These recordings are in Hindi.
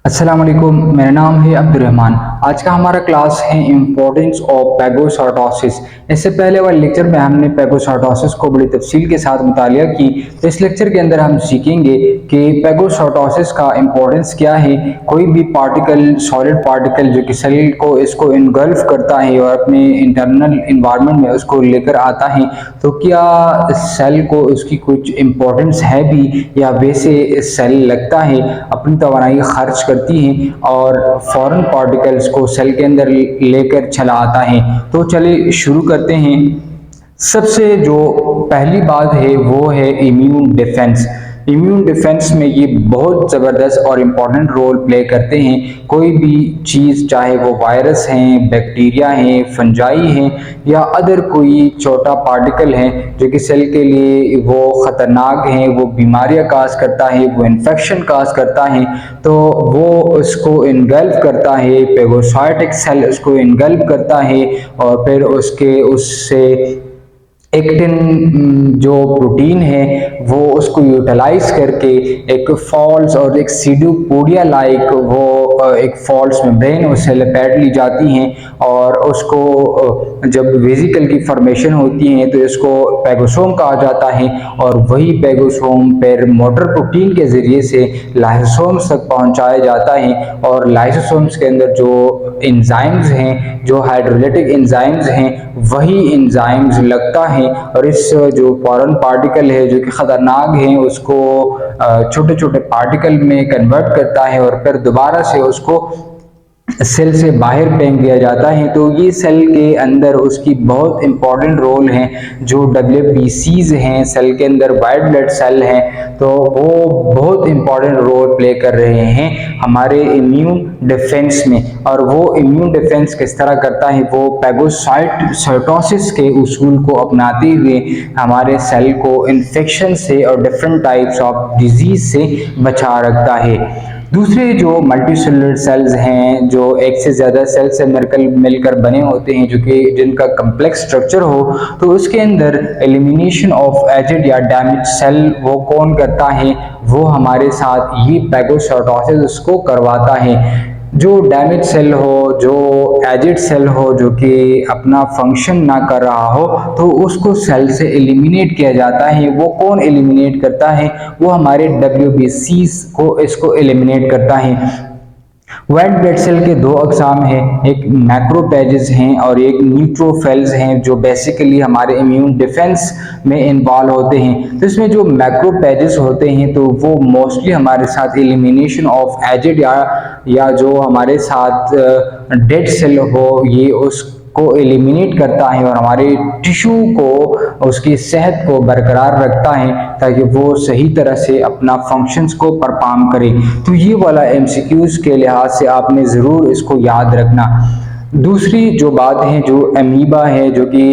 अस्सलाम वालेकुम, मेरा नाम है अब्दुर्रहमान। आज का हमारा क्लास है इम्पोर्टेंस ऑफ पैगोसाइटोसिस। इससे पहले वाले लेक्चर में हमने पैगोसाइटोसिस को बड़ी तफसील के साथ मुतालिया की। तो इस लेक्चर के अंदर हम सीखेंगे कि पैगोसाइटोसिस का इम्पोर्टेंस क्या है। कोई भी पार्टिकल, सॉलिड पार्टिकल जो कि सेल को इसको इनगल्फ करता है और अपने इंटरनल इन्वायरमेंट में उसको लेकर आता है, तो क्या सेल को उसकी कुछ इम्पोर्टेंस है भी, या वैसे सेल लगता है अपनी तवानाई खर्च करती हैं और फॉरेन पार्टिकल्स को सेल के अंदर लेकर चला आता है। तो चलिए शुरू करते हैं। सबसे जो पहली बात है वो है इम्यून डिफेंस। इम्यून डिफेंस में ये बहुत ज़बरदस्त और इम्पॉर्टेंट रोल प्ले करते हैं। कोई भी चीज़, चाहे वो वायरस हैं, बैक्टीरिया हैं, फंजाई हैं, या अदर कोई छोटा पार्टिकल है जो कि सेल के लिए वो ख़तरनाक हैं, वो बीमारियां काज करता है, वो इन्फेक्शन काज करता है, तो वो उसको इनगल्फ करता है। पेगोसाइटिक सेल उसको इनगल्फ करता है और फिर उससे एक्टिन जो प्रोटीन है वो उसको यूटिलाइज करके एक फॉल्स और एक सीडोपोडिया लाइक वो एक फॉल्स मेम्ब्रेन उससे लपेट ली जाती हैं और उसको जब वेसिकल की फॉर्मेशन होती है तो इसको पैगोसोम कहा जाता है। और वही पैगोसोम फिर मोटर प्रोटीन के ज़रिए से लाइसोसोम्स तक पहुंचाया जाता है और लाइसोसोम्स के अंदर जो एंजाइम्स हैं, जो हाइड्रोलाइटिक एंजाइम्स हैं, वही एंजाइम्स लगता है और इस जो फॉरेन पार्टिकल है जो कि ख़तरनाक है उसको छोटे छोटे पार्टिकल में कन्वर्ट करता है और फिर दोबारा से उसको सेल से बाहर फेंक दिया जाता है। तो ये सेल के अंदर उसकी बहुत इंपॉर्टेंट रोल है। जो WBCs हैं सेल के अंदर, वाइट ब्लड सेल हैं, तो वो बहुत इंपॉर्टेंट रोल प्ले कर रहे हैं हमारे इम्यून डिफेंस में। और वो इम्यून डिफेंस किस तरह करता है, वो पैगोसाइटोसिस के उसूल को अपनाते हुए हमारे सेल को इन्फेक्शन से और डिफरेंट टाइप्स ऑफ डिजीज से बचा रखता है। दूसरे जो मल्टीसेलुलर सेल्स हैं, जो एक से ज़्यादा सेल से मिलकर बने होते हैं, जो कि जिनका कम्प्लेक्स स्ट्रक्चर हो, तो उसके अंदर एलिमिनेशन ऑफ एजिड या डैमेज सेल वो कौन करता है, वो हमारे साथ ये पैगोसाइटोसिस उसको करवाता है। जो डैमेज सेल हो, जो एजिड सेल हो, जो कि अपना फंक्शन ना कर रहा हो, तो उसको सेल से एलिमिनेट किया जाता है। वो कौन एलिमिनेट करता है, वो हमारे WBCs को इसको एलिमिनेट करता है। वाइट ब्लड सेल के दो अकसाम हैं, एक मैक्रोपैजेस हैं और एक न्यूट्रोफिल्स हैं, जो बेसिकली हमारे इम्यून डिफेंस में इन्वॉल्व होते हैं। तो इसमें जो मैक्रोपैजेस होते हैं तो वो मोस्टली हमारे साथ एलिमिनेशन ऑफ एजिड या जो हमारे साथ डेड सेल हो, ये उसको एलिमिनेट करता है और हमारे टिश्यू को, उसकी सेहत को बरकरार रखता है ताकि वो सही तरह से अपना फंक्शंस को परफॉर्म करे। तो ये वाला MCQs के लिहाज से आपने ज़रूर इसको याद रखना। दूसरी जो बात है, जो अमीबा है, जो कि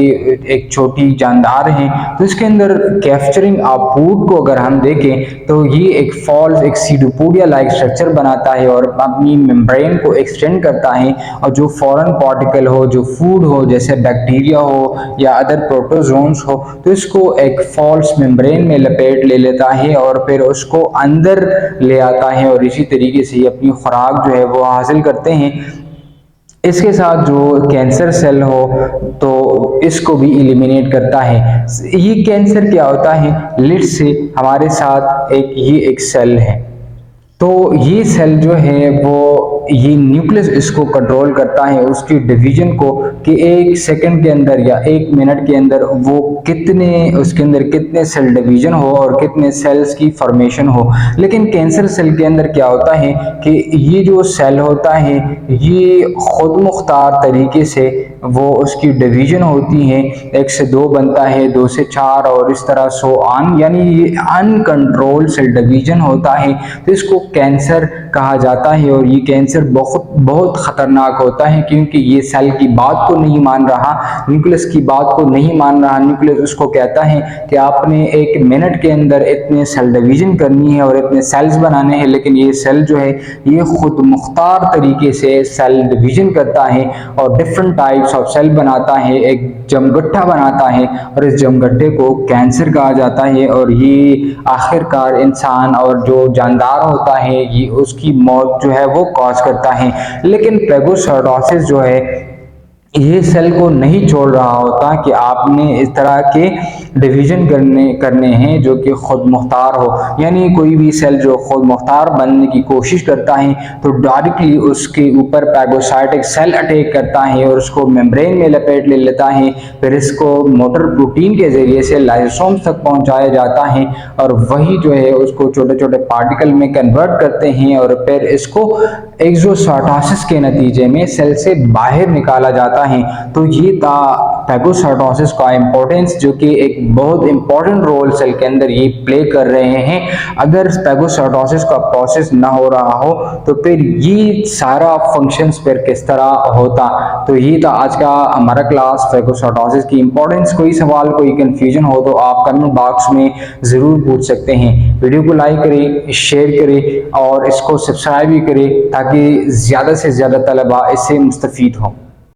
एक छोटी जानदार है, तो इसके अंदर कैप्चरिंग ऑफ फूड को अगर हम देखें तो ये एक फॉल्स, एक सीडोपोडिया लाइक स्ट्रक्चर बनाता है और अपनी मेम्ब्रेन को एक्सटेंड करता है। और जो फॉरेन पार्टिकल हो, जो फूड हो, जैसे बैक्टीरिया हो या अदर प्रोटोजोन्स हो, तो इसको एक फॉल्स मेम्ब्रेन में लपेट ले लेता है और फिर उसको अंदर ले आता है और इसी तरीके से अपनी खुराक जो है वो हासिल करते हैं। इसके साथ जो कैंसर सेल हो तो इसको भी एलिमिनेट करता है। ये कैंसर क्या होता है, लिड से हमारे साथ एक सेल है, तो ये सेल जो है वो ये न्यूक्लियस इसको कंट्रोल करता है, उसकी डिवीजन को, कि एक सेकंड के अंदर या एक मिनट के अंदर वो उसके अंदर कितने सेल डिवीजन हो और कितने सेल्स की फॉर्मेशन हो। लेकिन कैंसर सेल के अंदर क्या होता है कि ये जो सेल होता है ये खुद मुख्तार तरीके से वो उसकी डिवीजन होती है, 1 से 2 बनता है, 2 से 4 और इस तरह सो ऑन, यानी ये अनकंट्रोल्ड सेल डिवीजन होता है। तो इसको कैंसर कहा जाता है और ये कैंसर नेचर बहुत बहुत ख़तरनाक होता है, क्योंकि ये सेल की बात को नहीं मान रहा, न्यूक्लियस की बात को नहीं मान रहा। न्यूक्लियस उसको कहता है कि आपने 1 मिनट के अंदर इतने सेल डिवीजन करनी है और इतने सेल्स बनाने हैं, लेकिन ये सेल जो है ये खुद मुख्तार तरीके से सेल डिवीजन करता है और डिफरेंट टाइप्स ऑफ सेल बनाता है, एक जमगट्ठा बनाता है और इस जमगट्ठे को कैंसर कहा जाता है। और ये आखिरकार इंसान और जो जानदार होता है ये उसकी मौत जो है वो कॉज करता है। लेकिन फेगोसाइटोसिस जो है ये सेल को नहीं छोड़ रहा होता कि आपने इस तरह के डिवीजन करने हैं जो कि खुद मुख्तार हो, यानी कोई भी सेल जो खुद मुख्तार बनने की कोशिश करता है तो डायरेक्टली उसके ऊपर पैगोसाइटिक सेल अटैक करता है और उसको मेम्ब्रेन में लपेट ले लेता है। फिर इसको मोटर प्रोटीन के जरिए से लाइसोसोम्स तक पहुंचाया जाता है और वही जो है उसको छोटे छोटे पार्टिकल में कन्वर्ट करते हैं और फिर इसको एक्सोसाइटोसिस के नतीजे में सेल से बाहर निकाला जाता है। तो ये था फेगोसाइटोसिस का इम्पोर्टेंस, जो कि एक बहुत इंपॉर्टेंट रोल सेल के अंदर ये प्ले कर रहे हैं। अगर फेगोसाइटोसिस का प्रोसेस ना हो रहा हो तो फिर ये सारा फंक्शंस फिर किस तरह होता। तो ये था आज का हमारा क्लास फेगोसाइटोसिस की इम्पोर्टेंस। कोई सवाल कोई कंफ्यूजन हो तो आप कमेंट बॉक्स में ज़रूर पूछ सकते हैं। वीडियो को लाइक करें, शेयर करें और इसको सब्सक्राइब भी करें ताकि ज़्यादा से ज़्यादा तलबा इससे मुस्तफ़ीद हों।